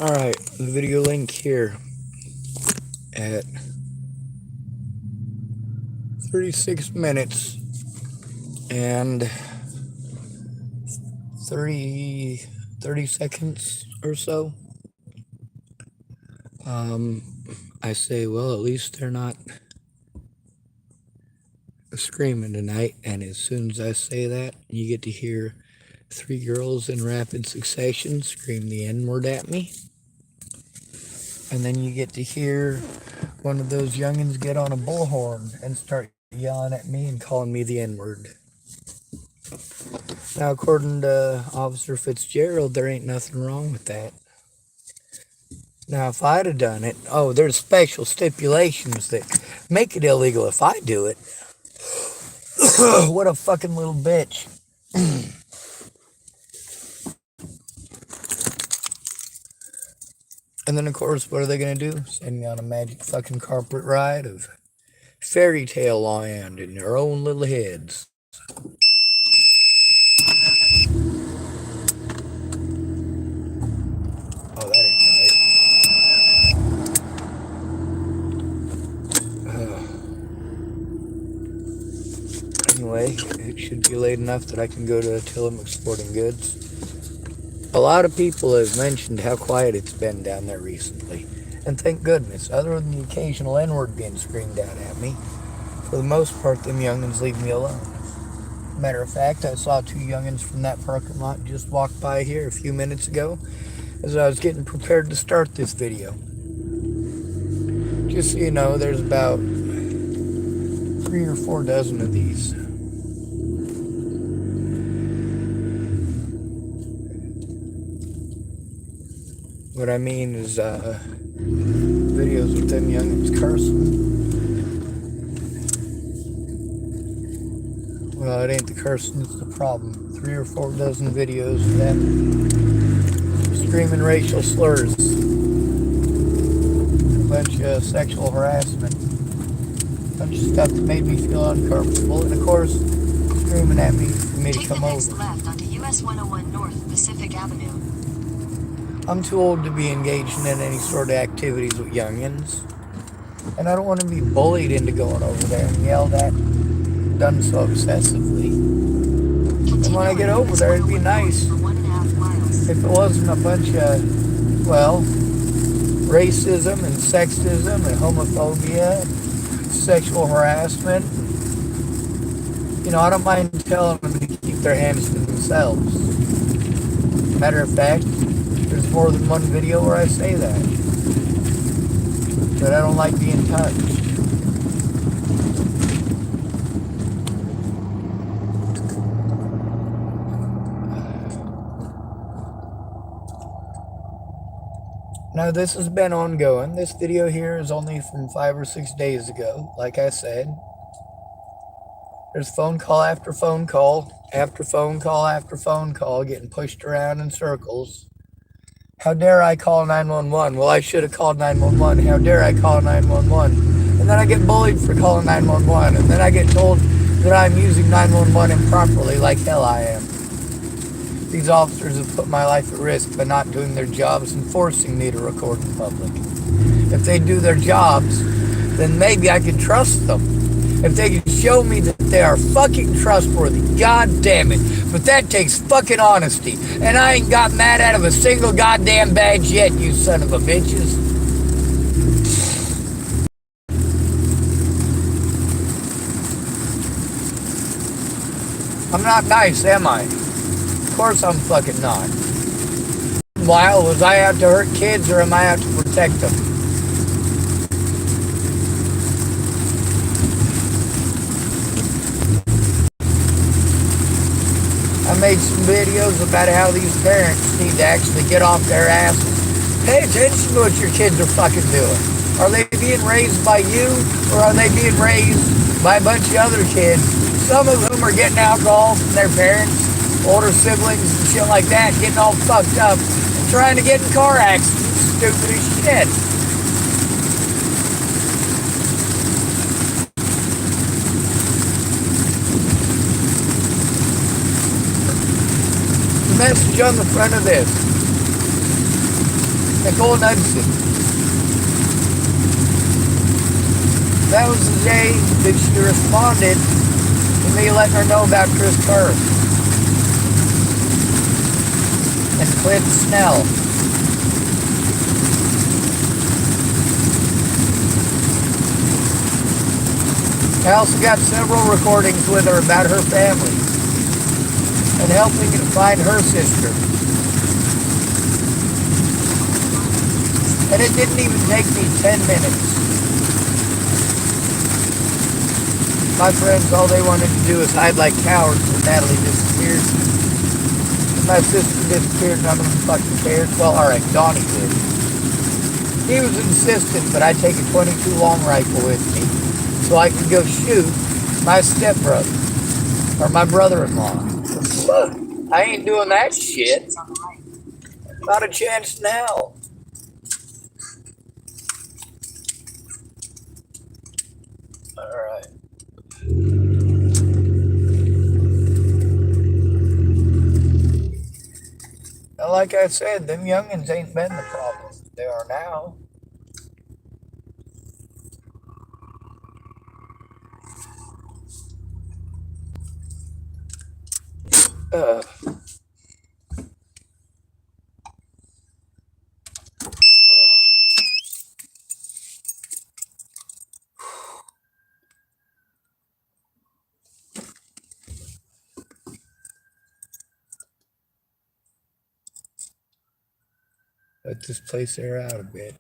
Alright, the video link here at 36 minutes and 30 seconds or so. I say, well, at least they're not screaming tonight. And as soon as I say that, you get to hear three girls in rapid succession scream the N-word at me. And then you get to hear one of those youngins get on a bullhorn and start yelling at me and calling me the N-word. Now, according to Officer Fitzgerald, there ain't nothing wrong with that. Now, if I'd have done it, there's special stipulations that make it illegal if I do it. What a fucking little bitch. And then, of course, what are they going to do? Send me on a magic fucking carpet ride of fairy tale land in their own little heads. Oh, that ain't right. Anyway, it should be late enough that I can go to Tillamook Sporting Goods. A lot of people have mentioned how quiet it's been down there recently. And thank goodness, other than the occasional N-word being screamed out at me, for the most part, them youngins leave me alone. Matter of fact, I saw two youngins from that parking lot just walk by here a few minutes ago as I was getting prepared to start this video. Just so you know, there's about 3 or 4 dozen of these. What I mean is videos with them youngins cursing. Well, it ain't the cursing, it's the problem. 3 or 4 dozen videos of them screaming racial slurs. A bunch of sexual harassment. A bunch of stuff that made me feel uncomfortable. And of course, screaming at me for me to come over. Take the next left onto US 101 North Pacific Avenue. I'm too old to be engaging in any sort of activities with youngins. And I don't want to be bullied into going over there and yelled at, done so excessively. And when I get over there, it'd be nice if it wasn't a bunch of, racism and sexism and homophobia, and sexual harassment. You know, I don't mind telling them to keep their hands to themselves. Matter of fact, there's more than one video where I say that. But I don't like being touched. Now, this has been ongoing. This video here is only from 5 or 6 days ago, like I said. There's phone call after phone call, after phone call after phone call, getting pushed around in circles. How dare I call 911? Well, I should have called 911. How dare I call 911? And then I get bullied for calling 911. And then I get told that I'm using 911 improperly, like hell I am. These officers have put my life at risk by not doing their jobs and forcing me to record in public. If they do their jobs, then maybe I could trust them. If they could show me that they are fucking trustworthy, god damn it. But that takes fucking honesty. And I ain't got mad out of a single goddamn badge yet, you son of a bitches. I'm not nice, am I? Of course I'm fucking not. Meanwhile, was I out to hurt kids or am I out to protect them? I made some videos about how these parents need to actually get off their asses. Pay attention to what your kids are fucking doing. Are they being raised by you or are they being raised by a bunch of other kids? Some of whom are getting alcohol from their parents, older siblings and shit like that, getting all fucked up and trying to get in car accidents. Stupid as shit. The message on the front of this: Nicole Knudsen. That was the day that she responded to me letting her know about Chris Kerr and Clint Snell. I also got several recordings with her about her family and helping to find her sister. And it didn't even take me 10 minutes. My friends, all they wanted to do was hide like cowards when Natalie disappeared. When my sister disappeared, none of them fucking cared. Well, alright, Donnie did. He was insistent that I take a .22 long rifle with me so I could go shoot my stepbrother or my brother-in-law. I ain't doing that shit. Not a chance now. Alright. Now, like I said, them youngins ain't been the problem. They are now. Let this place air out a bit.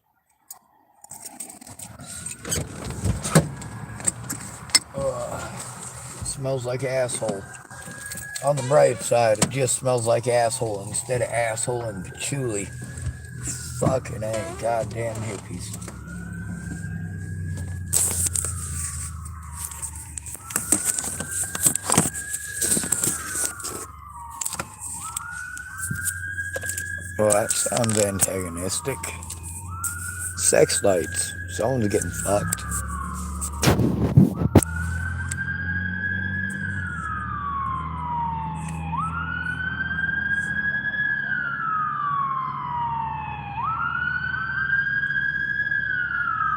Smells like asshole. On the bright side, it just smells like asshole instead of asshole and patchouli. Fucking A, goddamn hippies. Well, that sounds antagonistic. Sex lights. Someone's getting fucked.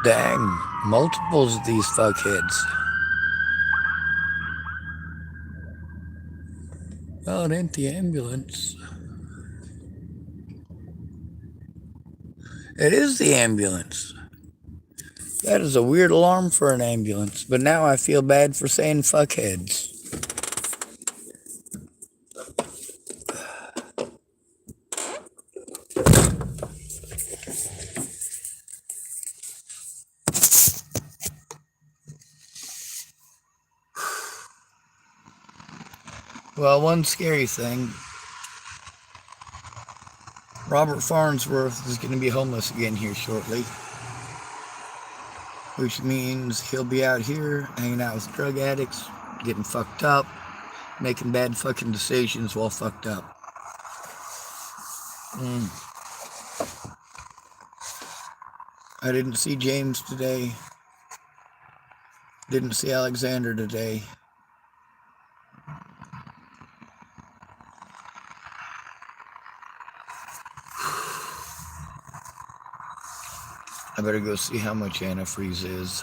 Dang, multiples of these fuckheads. Oh, it ain't the ambulance. It is the ambulance. That is a weird alarm for an ambulance, but now I feel bad for saying fuckheads. Well, one scary thing. Robert Farnsworth is going to be homeless again here shortly. Which means he'll be out here hanging out with drug addicts, getting fucked up, making bad fucking decisions while fucked up. I didn't see James today. Didn't see Alexander today. I better go see how much antifreeze is.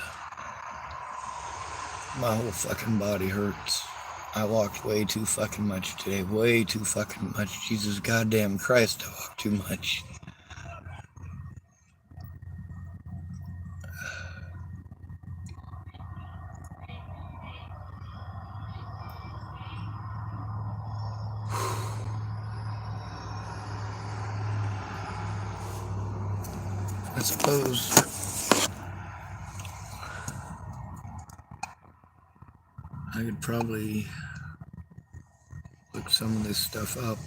My whole fucking body hurts. I walked way too fucking much today. Way too fucking much. Jesus goddamn Christ, I walked too much. I suppose I could probably look some of this stuff up.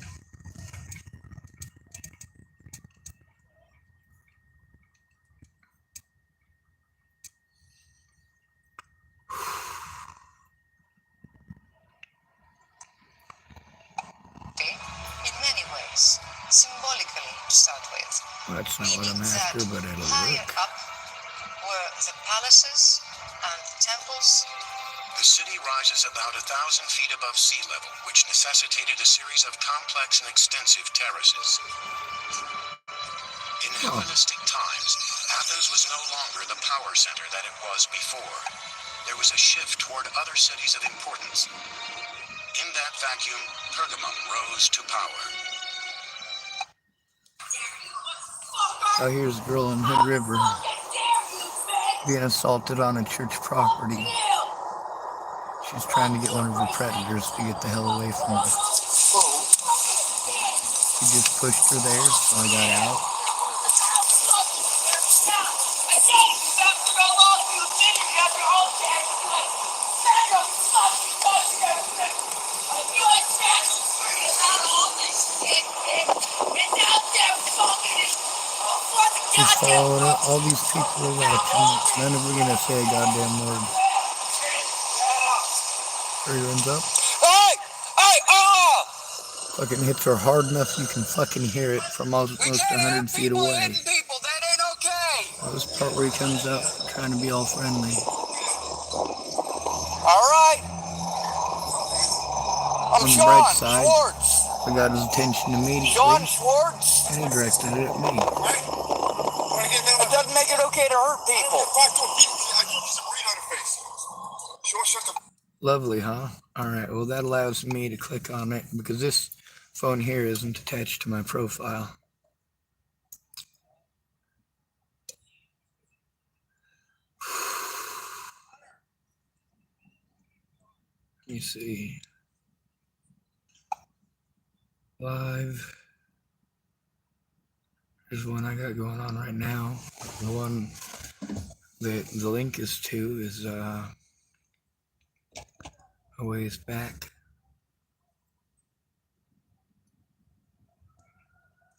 In many ways, symbolically to start with. Well, that's not what I'm after, but it'll higher work. up were the palaces and temples. The city rises about 1,000 feet above sea level, which necessitated a series of complex and extensive terraces. In Hellenistic times, Athens was no longer the power center that it was before. There was a shift toward other cities of importance. In that vacuum, Pergamum rose to power. Oh, here's a girl in Hood River being assaulted on a church property. She's trying to get one of her predators to get the hell away from her. He just pushed her there, so I got out. She's following it. All these people are watching. None of them are gonna say a goddamn word. Her runs up. Fucking hits her hard enough you can fucking hear it from almost 100 feet away. People, that ain't okay. This part where he comes up trying to be all friendly. All right. I'm On the Sean bright side, Schwartz. I got his attention immediately, Sean Schwartz. and he directed it at me. It doesn't make it okay to hurt people. Lovely, huh? Alright, well that allows me to click on it because this phone here isn't attached to my profile. Let me see. Live. There's one I got going on right now. The one that the link is to is a ways back.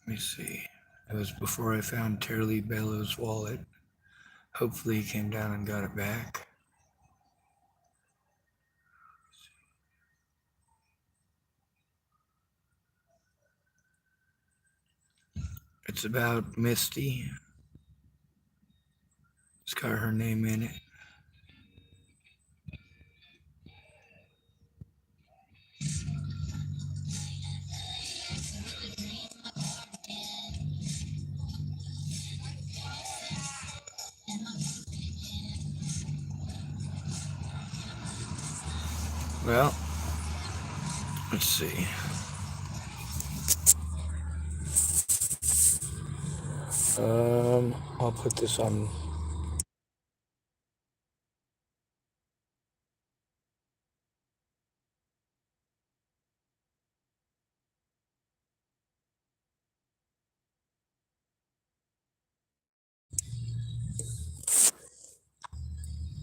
Let me see. It was before I found Terry Bellow's wallet. Hopefully he came down and got it back. It's about Misty. It's got her name in it. Well, let's see. I'll put this on.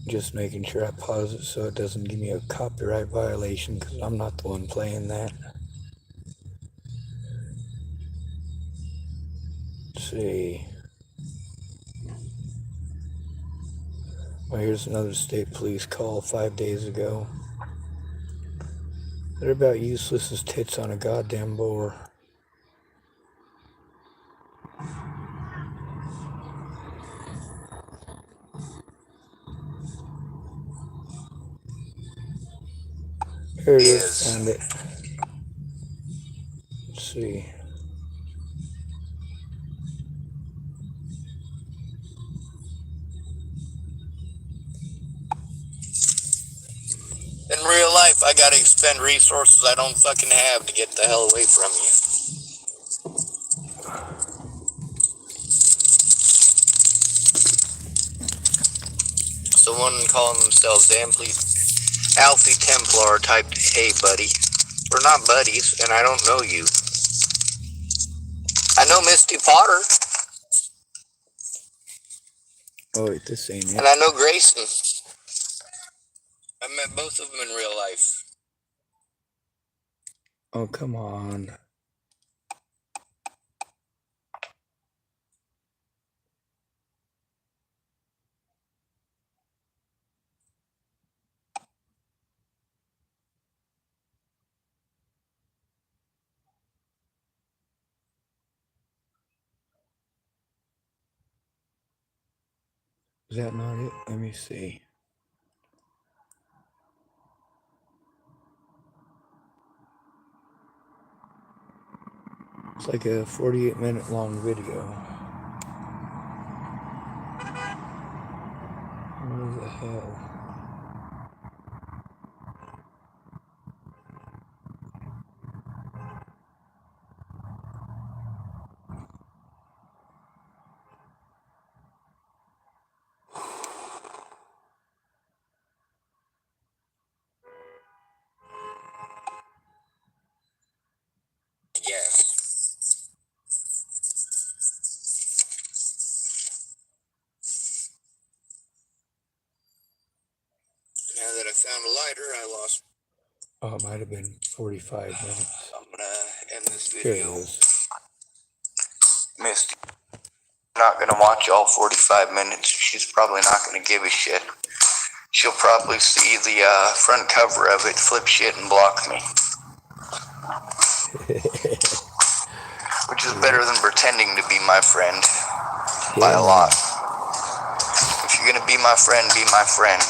Just making sure I pause it so it doesn't give me a copyright violation because I'm not the one playing that. Let's see. Well, here's another state police call 5 days ago. They're about useless as tits on a goddamn boar. There it is. Found it. Let's see. In real life, I gotta expend resources I don't fucking have to get the hell away from you. Someone calling themselves Alfie Templar typed, "Hey, buddy." We're not buddies, and I don't know you. I know Misty Potter. Oh, wait, this ain't it. And I know Grayson. I met both of them in real life. Oh, come on. Is that not it? Let me see. It's like a 48-minute long video. hell? Yes. Now that I found a lighter, I lost. Oh, it might have been 45 minutes. I'm gonna end this Here it video. is. Misty. Not gonna watch all 45 minutes. She's probably not gonna give a shit. She'll probably see the front cover of it, flip shit, and block me. Which is better than pretending to be my friend. By a lot. If you're gonna be my friend, be my friend.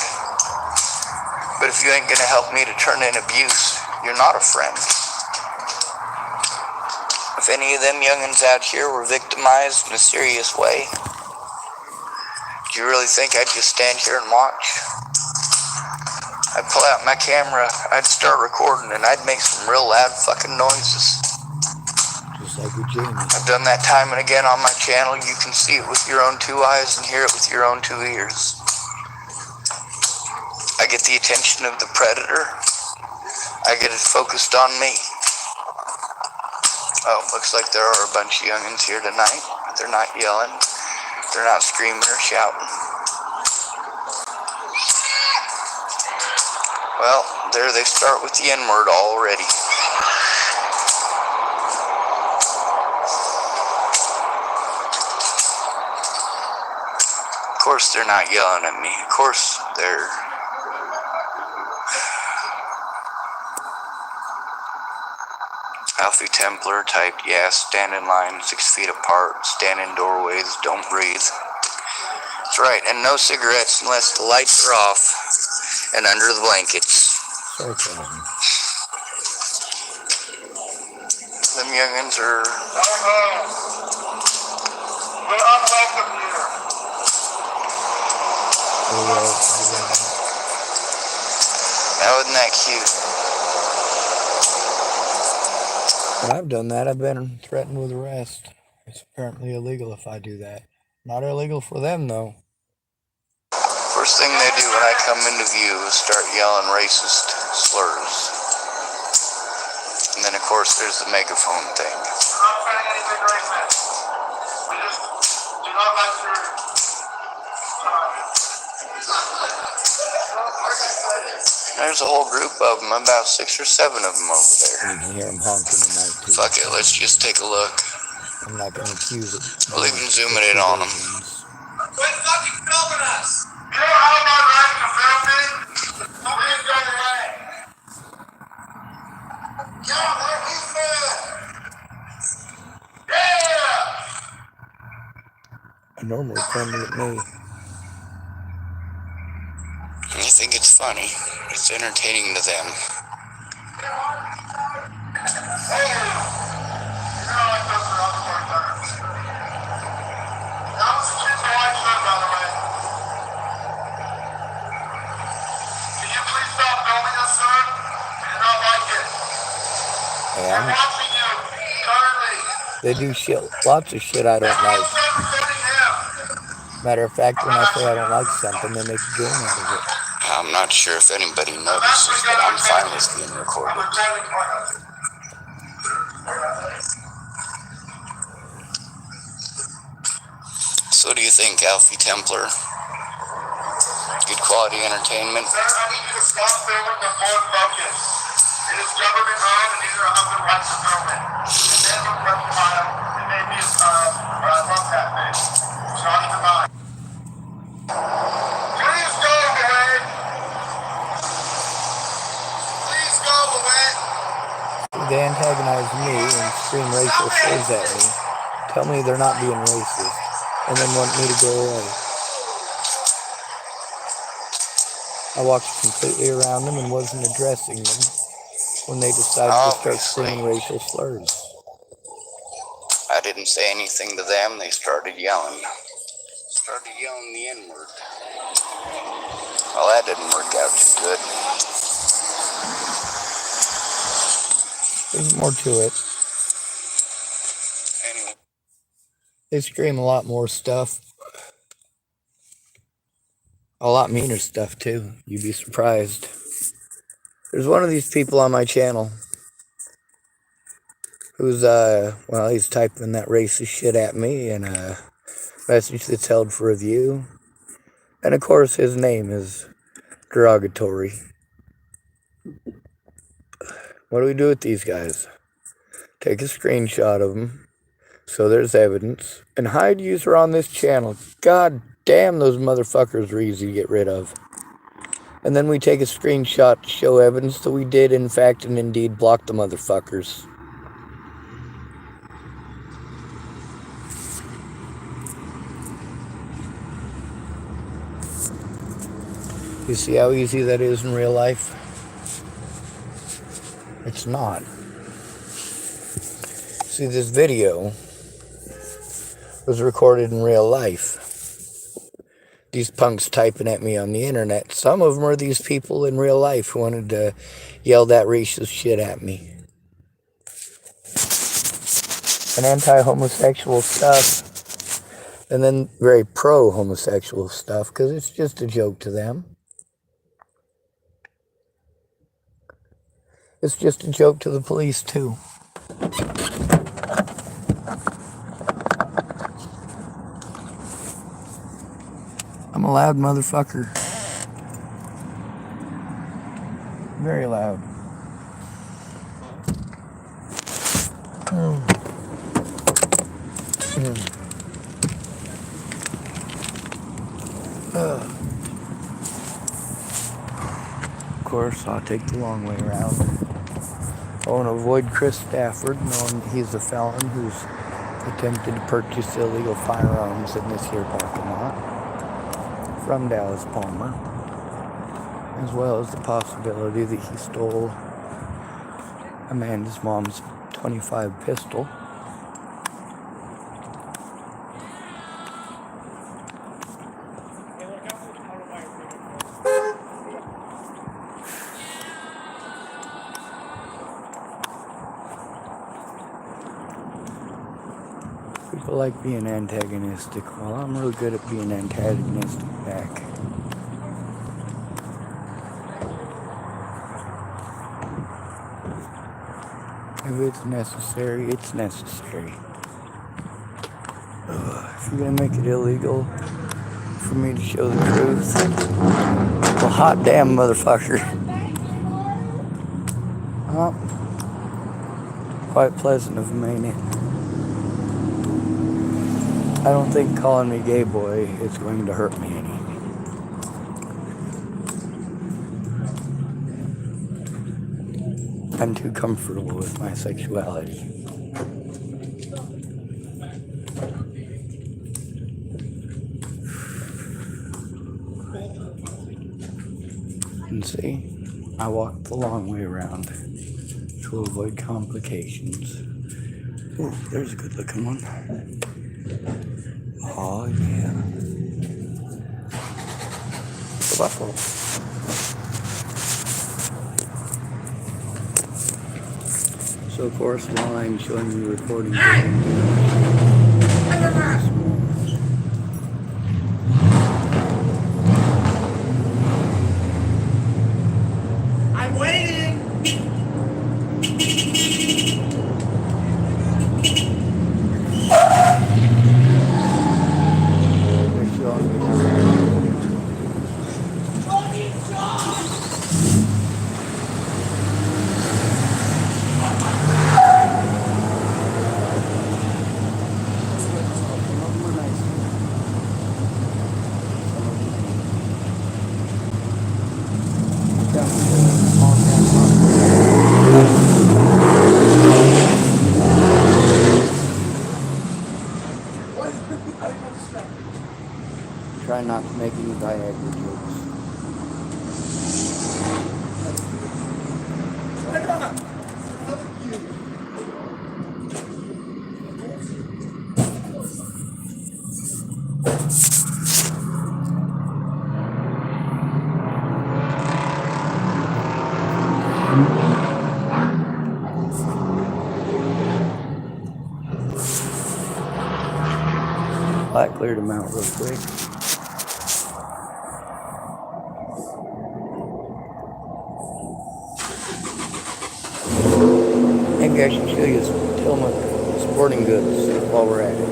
But if you ain't gonna help me to turn in abuse, you're not a friend. If any of them youngins out here were victimized in a serious way, do you really think I'd just stand here and watch? I'd pull out my camera, I'd start recording, and I'd make some real loud fucking noises. Just like with Jamie. I've done that time and again on my channel. You can see it with your own two eyes and hear it with your own two ears. I get the attention of the predator. I get it focused on me. Oh, looks like there are a bunch of youngins here tonight. They're not yelling. They're not screaming or shouting. Well, there they start with the N-word already. Of course they're not yelling at me. Of course they're... Alfie Templar typed, yeah, stand in line 6 feet apart, stand in doorways, don't breathe. That's right, and no cigarettes unless the lights are off and under the blankets. Sarcasm. Them youngins are... We're unwelcome here. Now, isn't that cute? When I've done that, I've been threatened with arrest. It's apparently illegal if I do that. Not illegal for them, though. First thing they do when I come into view is start yelling racist slurs. And then, of course, there's the megaphone thing. We're not saying anything racist. We just do not like your There's a whole group of them, about 6 or 7 of them over there. You can hear them honking tonight, too. Fuck it, let's just take a look. I'm not going to accuse it. We'll even zoom it in on them. Quit fucking filming us! You don't have my right to film me? Please go away. Yeah, let me film. Yeah! They're normally friendly with me. And you think it's funny. It's entertaining to them. Hey! You know like those are other more terms. That was a kid's white shirt, by the way. Can you please stop filming us, sir? I do not like it. Hey, I'm watching you currently. they do shit, lots of shit I don't like. Matter of fact, when I say I don't like something, they make a game out of it. I'm not sure if anybody notices, but I'm fine with being recorded. So what do you think, Alfie Templar? Good quality entertainment? Sir, I need you to stop filming the Ford Focus. It is government owned and these are other rights to film it. And then we'll rectify it. It may be love that thing. It's not even mine. Please go away. Please go away. They antagonize me and scream racial slurs at me, tell me they're not being racist, and then want me to go away. I walked completely around them and wasn't addressing them when they decided to start screaming racial slurs. I didn't say anything to them, they started yelling. started yelling the N-word. Well, that didn't work out too good. There's more to it. Anyway. They scream a lot more stuff. A lot meaner stuff, too. You'd be surprised. There's one of these people on my channel who's, well, he's typing that racist shit at me in a message that's held for review. And, of course, his name is derogatory. What do we do with these guys? Take a screenshot of them, so there's evidence, and hide user on this channel. God damn, those motherfuckers are easy to get rid of. And then we take a screenshot to show evidence that we did, in fact and indeed, block the motherfuckers. You see how easy that is in real life? It's not. See, this video was recorded in real life. These punks typing at me on the internet. Some of them are these people in real life who wanted to yell that racist shit at me. And anti-homosexual stuff. And then very pro-homosexual stuff, because it's just a joke to them. It's just a joke to the police, too. I'm a loud motherfucker. Very loud. Of course, I'll take the long way around. I want to avoid Chris Stafford, knowing he's a felon who's attempted to purchase illegal firearms in this here parking lot from Dallas Palmer, as well as the possibility that he stole Amanda's mom's .25 pistol. People like being antagonistic. Well, I'm real good at being antagonistic back. If it's necessary, it's necessary. If you're gonna make it illegal for me to show the truth, well, hot damn, motherfucker. Well, quite pleasant of them, ain't it? I don't think calling me gay boy is going to hurt me any. I'm too comfortable with my sexuality. And see, I walk the long way around to avoid complications. Ooh, there's a good looking one. Oh yeah. The buffalo. So of course, while I'm showing you recording, I'm waiting. they're showing me. Try not to make any Viagra jokes. I cleared them out real quick. Maybe I should show you Tillamook sporting goods while we're at it.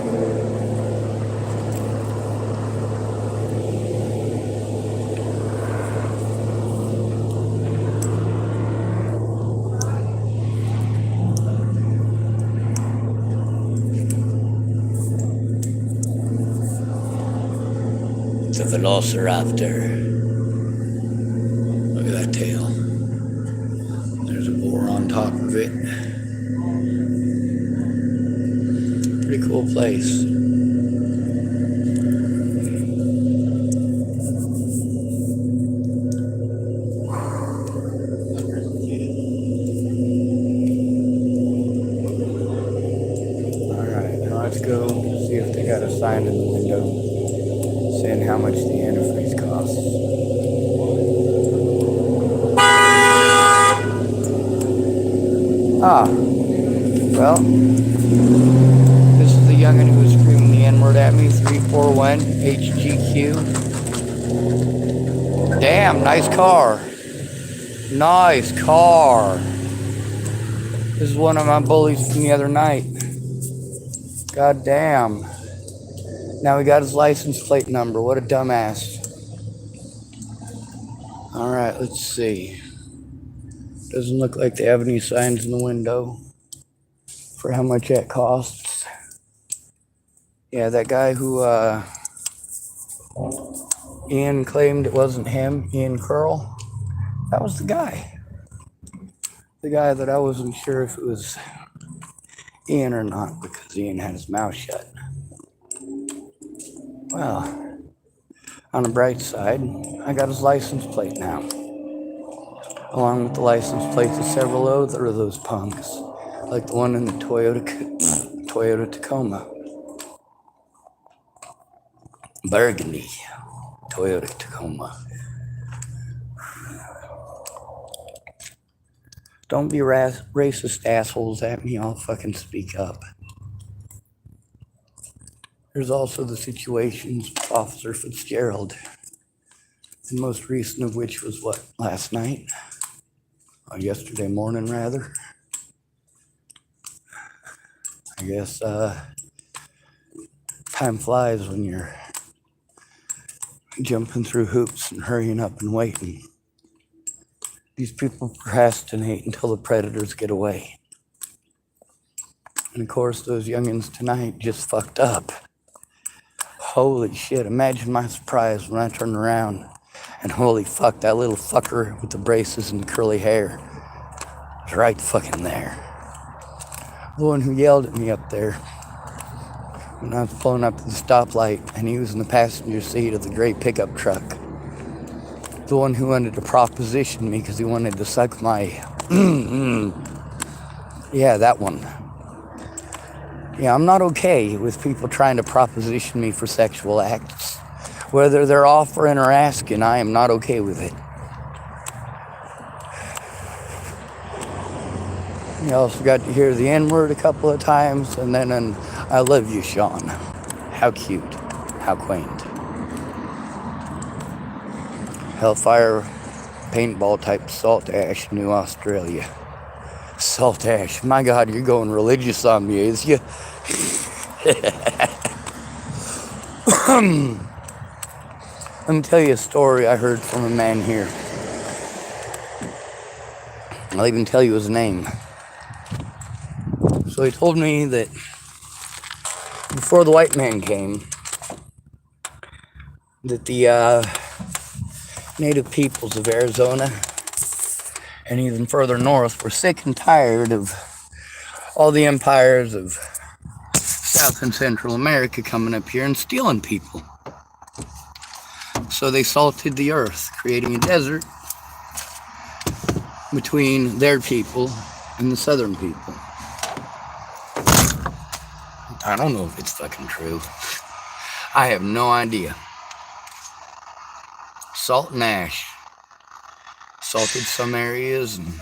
The Velociraptor. Look at that tail. There's a boar on top of it. Pretty cool place. Alright, now let's go see if they got a sign in the window saying how much the antifreeze costs. Ah, well, this is the youngin' who was screaming the N-word at me, 341 HGQ. Damn, nice car. Nice car. This is one of my bullies from the other night. God damn. Now we got his license plate number. What a dumbass. Alright, let's see. Doesn't look like they have any signs in the window for how much that costs. Yeah, that guy who Ian claimed it wasn't him, Ian Curl. That was the guy. The guy that I wasn't sure if it was Ian or not because Ian had his mouth shut. Well, on the bright side, I got his license plate now. Along with the license plates of several other of those punks, like the one in the Toyota Tacoma. Burgundy. Toyota Tacoma. Don't be racist assholes at me, I'll fucking speak up. There's also the situations with Officer Fitzgerald. The most recent of which was what, last night? Or yesterday morning, rather. I guess time flies when you're jumping through hoops and hurrying up and waiting. These people procrastinate until the predators get away. And of course, those youngins tonight just fucked up. Holy shit, imagine my surprise when I turned around and holy fuck, that little fucker with the braces and the curly hair was right fucking there. The one who yelled at me up there when I was pulling up to the stoplight and he was in the passenger seat of the gray pickup truck. The one who wanted to proposition me because he wanted to suck my... Yeah, that one. Yeah, I'm not okay with people trying to proposition me for sexual acts. Whether they're offering or asking, I am not okay with it. You also got to hear the N-word a couple of times, and then an I love you, Sean. How cute. How quaint. Hellfire paintball type salt ash, New Australia. Salt ash. My God, you're going religious on me, is you? Let me tell you a story I heard from a man here. I'll even tell you his name. So he told me that before the white man came, that the native peoples of Arizona and even further north were sick and tired of all the empires of South and Central America coming up here and stealing people. So they salted the earth, creating a desert between their people and the southern people. I don't know if it's fucking true. I have no idea. Salt and ash. Salted some areas and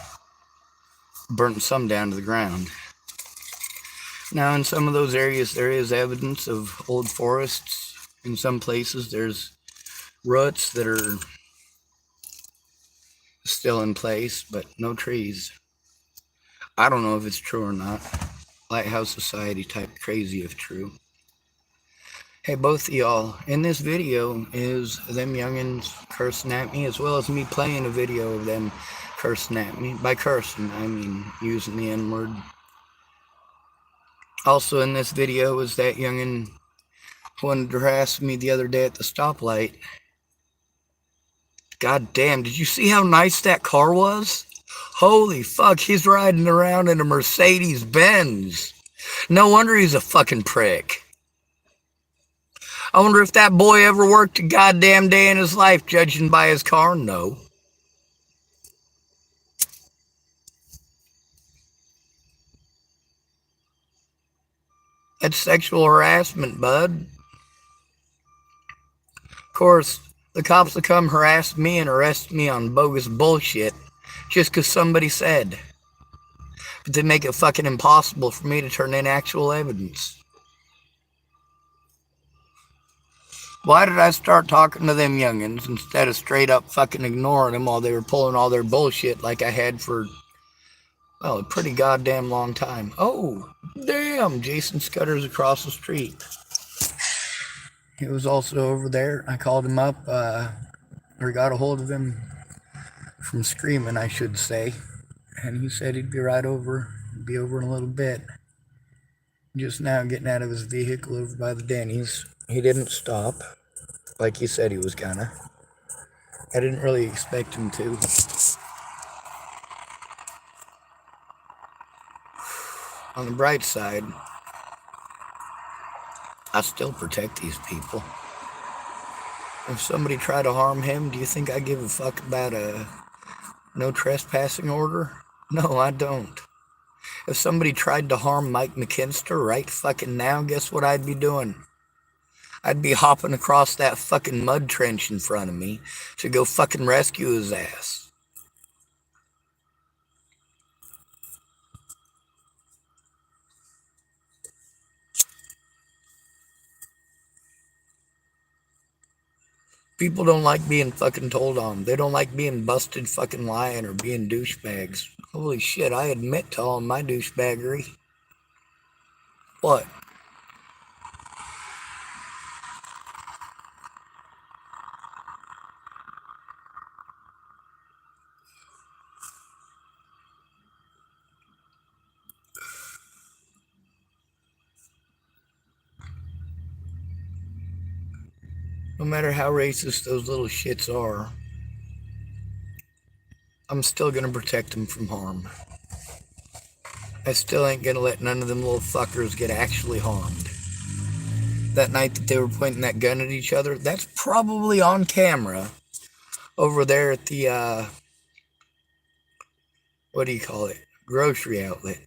burnt some down to the ground. Now, in some of those areas, there is evidence of old forests. In some places, there's roots that are still in place, but no trees. I don't know if it's true or not. Lighthouse Society type crazy if true. Hey, both of y'all, in this video is them youngins cursing at me, as well as me playing a video of them cursing at me. By cursing, I mean using the N-word. Also in this video was that youngin who wanted to harass me the other day at the stoplight. God damn, did you see how nice that car was? Holy fuck, he's riding around in a Mercedes Benz. No wonder he's a fucking prick. I wonder if that boy ever worked a goddamn day in his life, judging by his car. No. That's sexual harassment, bud. Of course, the cops will come harass me and arrest me on bogus bullshit just because somebody said. But they make it fucking impossible for me to turn in actual evidence. Why did I start talking to them youngins instead of straight up fucking ignoring them while they were pulling all their bullshit like I had for, well, a pretty goddamn long time? Oh, damn, Jason Scudder's across the street. He was also over there. I called him up, or got a hold of him from screaming, I should say. And he said he'd be right over, be over in a little bit. Just now getting out of his vehicle over by the Denny's. He didn't stop, like he said he was gonna. I didn't really expect him to. On the bright side, I still protect these people. If somebody tried to harm him, do you think I give a fuck about a no trespassing order? No, I don't. If somebody tried to harm Mike McKinster right fucking now, guess what I'd be doing? I'd be hopping across that fucking mud trench in front of me to go fucking rescue his ass. People don't like being fucking told on. They don't like being busted fucking lying or being douchebags. Holy shit, I admit to all my douchebaggery. What? No matter how racist those little shits are, I'm still gonna protect them from harm. I still ain't gonna let none of them little fuckers get actually harmed. That night that they were pointing that gun at each other, that's probably on camera over there at the, what do you call it? Grocery outlet.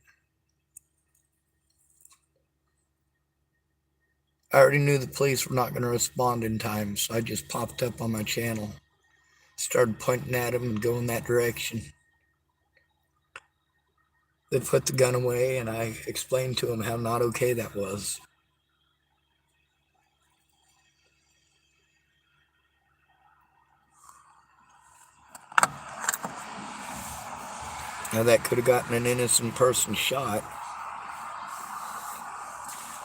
I already knew the police were not going to respond in time, so I just popped up on my channel, started pointing at them and going that direction. They put the gun away, and I explained to them how not okay that was. Now that could have gotten an innocent person shot.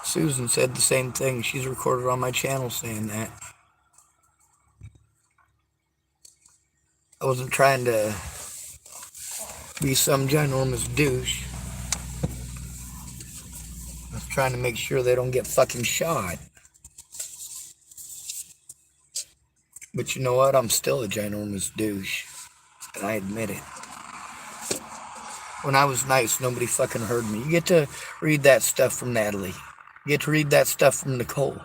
Susan said the same thing. She's recorded on my channel saying that. I wasn't trying to be some ginormous douche. I was trying to make sure they don't get fucking shot. But you know what? I'm still a ginormous douche. And I admit it. When I was nice, nobody fucking heard me. You get to read that stuff from Natalie. You get to read that stuff from Nicole.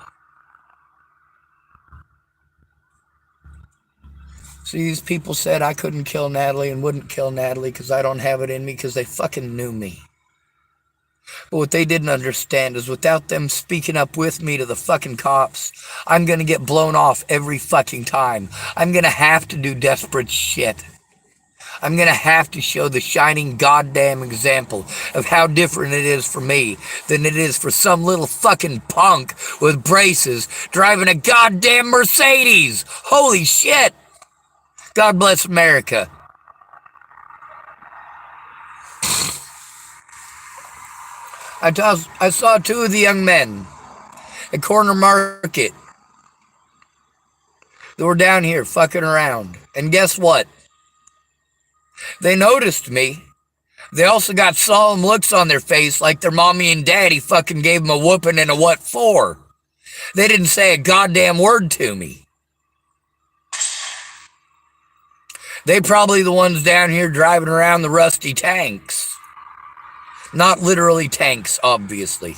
See, these people said I couldn't kill Natalie and wouldn't kill Natalie because I don't have it in me because they fucking knew me. But what they didn't understand is without them speaking up with me to the fucking cops, I'm going to get blown off every fucking time. I'm going to have to do desperate shit. I'm going to have to show the shining goddamn example of how different it is for me than it is for some little fucking punk with braces driving a goddamn Mercedes. Holy shit. God bless America. I saw two of the young men at Corner Market that were down here fucking around. And guess what? They noticed me. They also got solemn looks on their face like their mommy and daddy fucking gave them a whooping and a what for. They didn't say a goddamn word to me. They probably the ones down here driving around the rusty tanks. Not literally tanks, obviously.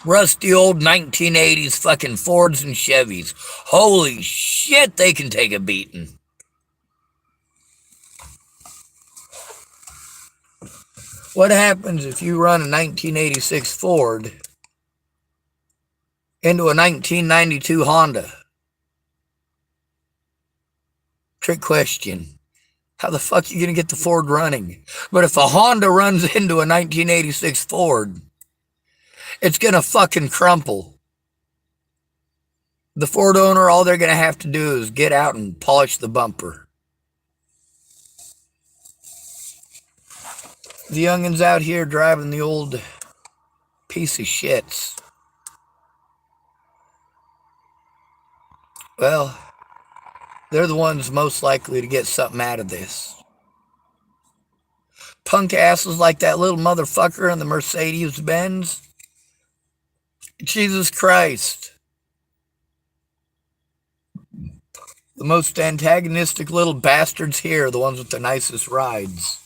Rusty old 1980s fucking Fords and Chevys. Holy shit, they can take a beating. What happens if you run a 1986 Ford into a 1992 Honda? Trick question. How the fuck are you going to get the Ford running? But if a Honda runs into a 1986 Ford, it's going to fucking crumple. The Ford owner, all they're going to have to do is get out and polish the bumper. The youngins out here driving the old piece of shits. Well, they're the ones most likely to get something out of this. Punk asses like that little motherfucker in the Mercedes Benz. Jesus Christ. The most antagonistic little bastards here are the ones with the nicest rides.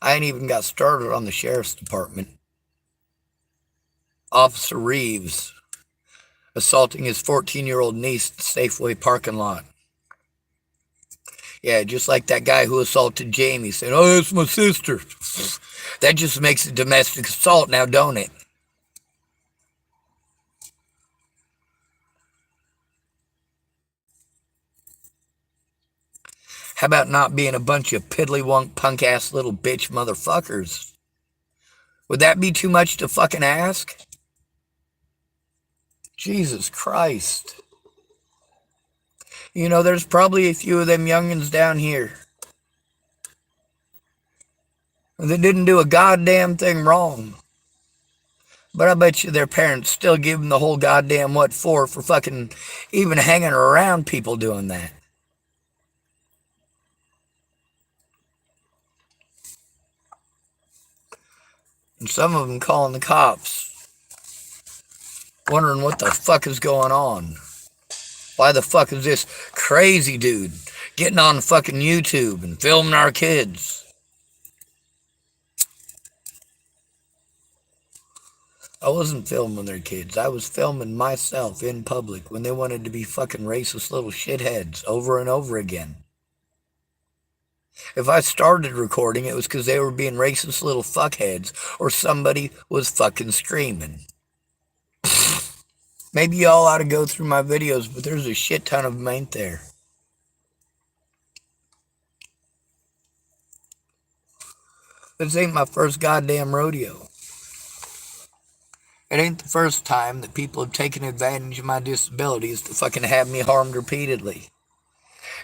I ain't even got started on the sheriff's department. Officer Reeves assaulting his 14-year-old niece at the Safeway parking lot. Yeah, just like that guy who assaulted Jamie saying, "Oh, that's my sister." That just makes it domestic assault now, don't it? How about not being a bunch of piddly-wunk, punk-ass little bitch motherfuckers? Would that be too much to fucking ask? Jesus Christ. You know, there's probably a few of them youngins down here that didn't do a goddamn thing wrong. But I bet you their parents still give them the whole goddamn what for fucking even hanging around people doing that. And some of them calling the cops, wondering what the fuck is going on. Why the fuck is this crazy dude getting on fucking YouTube and filming our kids? I wasn't filming their kids. I was filming myself in public when they wanted to be fucking racist little shitheads over and over again. If I started recording, it was because they were being racist little fuckheads or somebody was fucking screaming. Maybe y'all ought to go through my videos, but there's a shit ton of them ain't there. This ain't my first goddamn rodeo. It ain't the first time that people have taken advantage of my disabilities to fucking have me harmed repeatedly.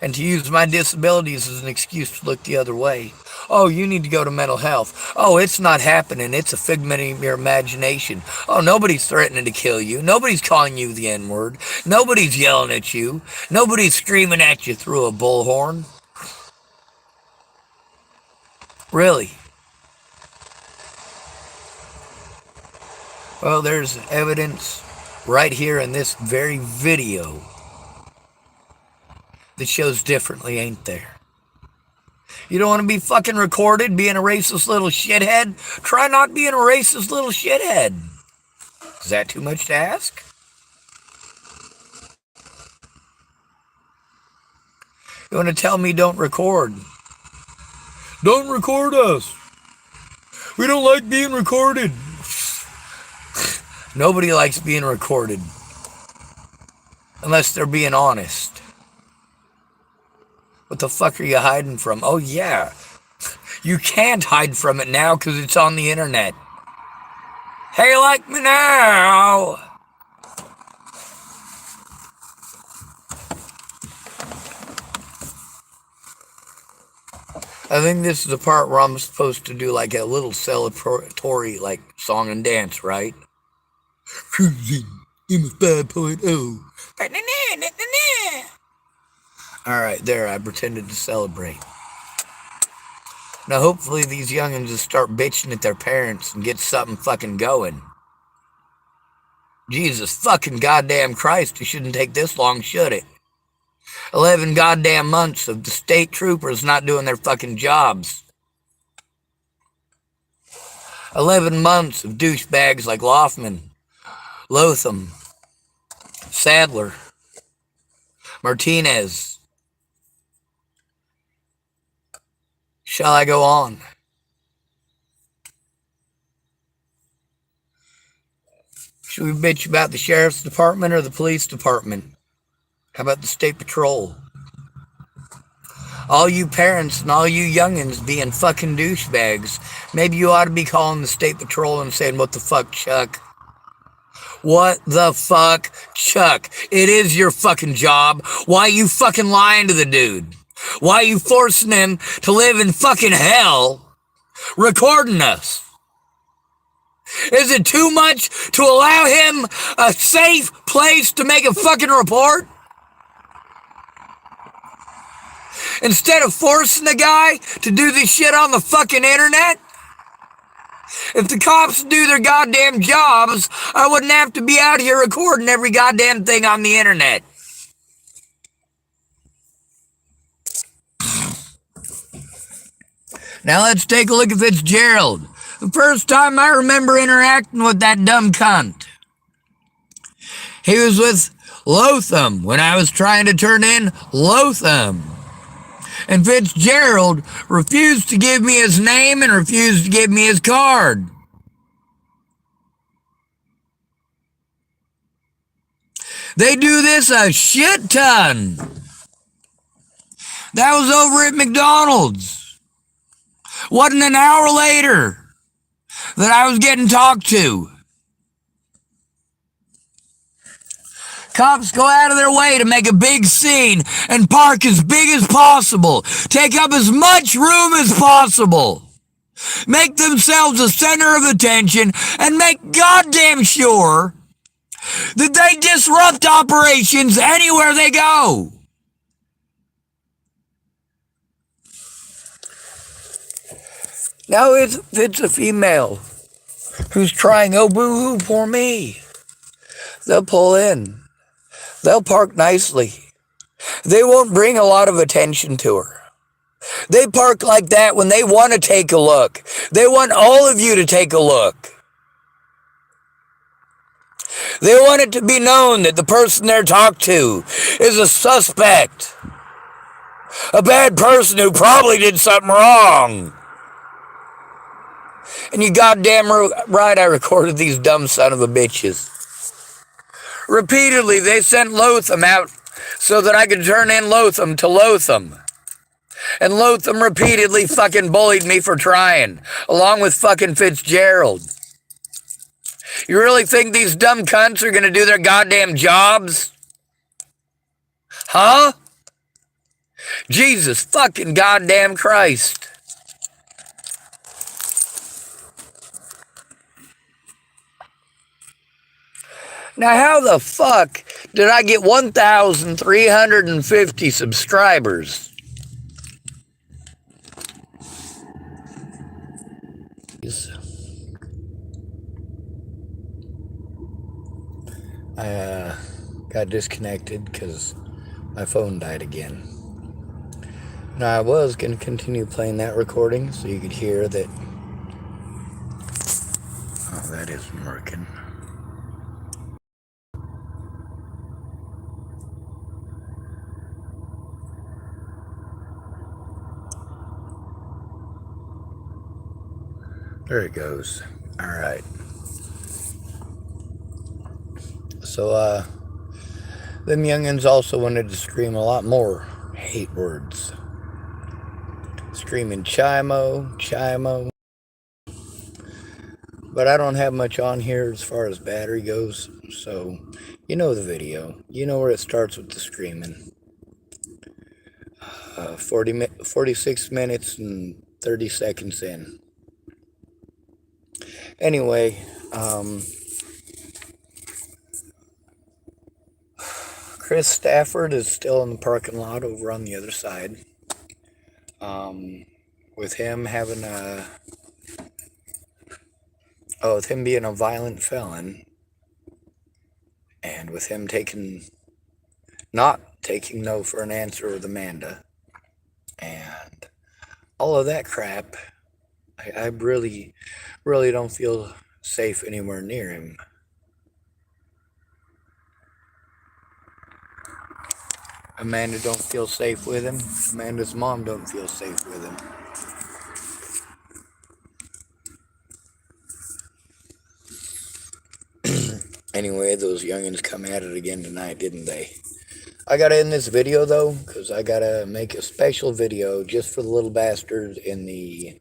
And to use my disabilities as an excuse to look the other way. Oh, you need to go to mental health. Oh, it's not happening. It's a figment of your imagination. Oh, nobody's threatening to kill you. Nobody's calling you the N-word. Nobody's yelling at you. Nobody's screaming at you through a bullhorn. Really? Well, there's evidence right here in this very video that shows differently, ain't there? You don't want to be fucking recorded being a racist little shithead? Try not being a racist little shithead. Is that too much to ask? You want to tell me don't record? Don't record us. We don't like being recorded. Nobody likes being recorded. Unless they're being honest. What the fuck are you hiding from? Oh, yeah. You can't hide from it now because it's on the internet. Hey, like me now. I think this is the part where I'm supposed to do like a little celebratory like song and dance, right? Cruising in 5.0. Alright, there, I pretended to celebrate. Now, hopefully these youngins will start bitching at their parents and get something fucking going. Jesus fucking goddamn Christ, it shouldn't take this long, should it? 11 goddamn months of the state troopers not doing their fucking jobs. 11 months of douchebags like Lotham, Sadler, Martinez. Shall I go on? Should we bitch about the sheriff's department or the police department? How about the state patrol? All you parents and all you youngins being fucking douchebags, maybe you ought to be calling the state patrol and saying, what the fuck, Chuck? What the fuck, Chuck? It is your fucking job. Why you fucking lying to the dude? Why you forcing him to live in fucking hell recording us? Is it too much to allow him a safe place to make a fucking report? Instead of forcing the guy to do this shit on the fucking internet? If the cops do their goddamn jobs, I wouldn't have to be out here recording every goddamn thing on the internet. Now let's take a look at Fitzgerald. The first time I remember interacting with that dumb cunt. He was with Lotham when I was trying to turn in Lotham. And Fitzgerald refused to give me his name and refused to give me his card. They do this a shit ton. That was over at McDonald's. Wasn't an hour later that I was getting talked to. Cops go out of their way to make a big scene and park as big as possible. Take up as much room as possible. Make themselves a center of attention and make goddamn sure that they disrupt operations anywhere they go. Now if it's a female who's trying, oh boo-hoo, poor me, they'll pull in. They'll park nicely. They won't bring a lot of attention to her. They park like that when they want to take a look. They want all of you to take a look. They want it to be known that the person they're talking to is a suspect. A bad person who probably did something wrong. And you goddamn right I recorded these dumb son of a bitches. Repeatedly, they sent Lotham out so that I could turn in Lotham to Lotham. And Lotham repeatedly fucking bullied me for trying, along with fucking Fitzgerald. You really think these dumb cunts are gonna do their goddamn jobs? Huh? Jesus fucking goddamn Christ. Now, how the fuck did I get 1,350 subscribers? I got disconnected because my phone died again. Now, I was going to continue playing that recording so you could hear that. Oh, that isn't working. There it goes. All right. So, them youngins also wanted to scream a lot more hate words. Screaming Chimo, Chimo. But I don't have much on here as far as battery goes, so you know the video. You know where it starts with the screaming. 46 minutes and 30 seconds in. Anyway, Chris Stafford is still in the parking lot over on the other side. With him having with him being a violent felon, and with him not taking no for an answer with Amanda, and all of that crap, I really, really don't feel safe anywhere near him. Amanda don't feel safe with him. Amanda's mom don't feel safe with him. Anyway, those youngins come at it again tonight, didn't they? I gotta end this video though, because I gotta make a special video just for the little bastard in the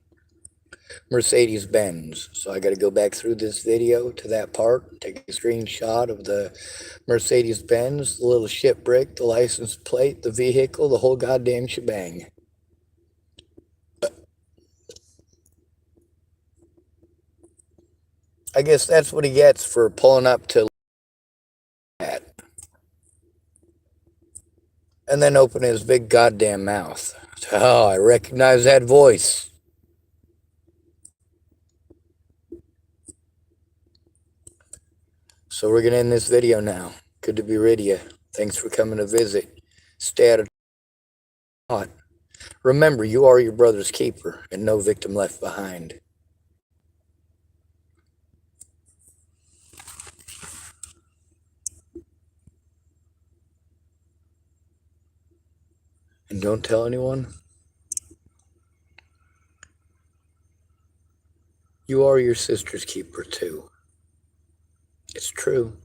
Mercedes-Benz. So I gotta go back through this video to that part, take a screenshot of the Mercedes-Benz, the little shipwreck, the license plate, the vehicle, the whole goddamn shebang. I guess that's what he gets for pulling up to that. And then open his big goddamn mouth. Oh, I recognize that voice. So we're going to end this video now. Good to be rid of you. Thanks for coming to visit. Stay out of hot. Remember, you are your brother's keeper and no victim left behind. And don't tell anyone. You are your sister's keeper too. It's true.